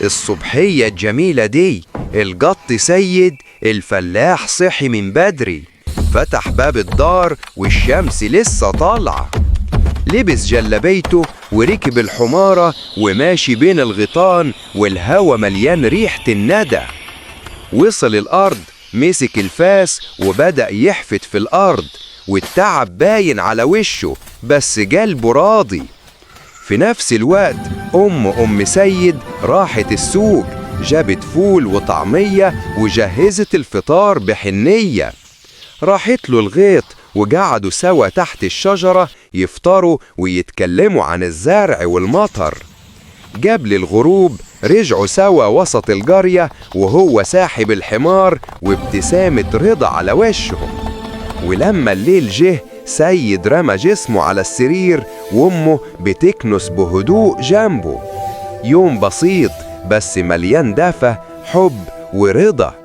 الصبحية الجميلة دي القط سيد الفلاح صحي من بدري، فتح باب الدار والشمس لسه طالعة. لبس جلبيته وركب الحمارة وماشي بين الغيطان والهوا مليان ريحة الندى. وصل الأرض، مسك الفاس وبدأ يحفت في الأرض، والتعب باين على وشه بس قلبه راضي. في نفس الوقت أم سيد راحت السوق، جابت فول وطعمية وجهزت الفطار بحنية. راحت له الغيط وقعدوا سوا تحت الشجرة يفطروا ويتكلموا عن الزرع والمطر. قبل الغروب رجعوا سوا وسط القرية وهو ساحب الحمار وابتسامة رضا على وشهم. ولما الليل جه سيد رمى جسمه على السرير وأمه بتكنس بهدوء جنبه. يوم بسيط بس مليان دفى، حب ورضا.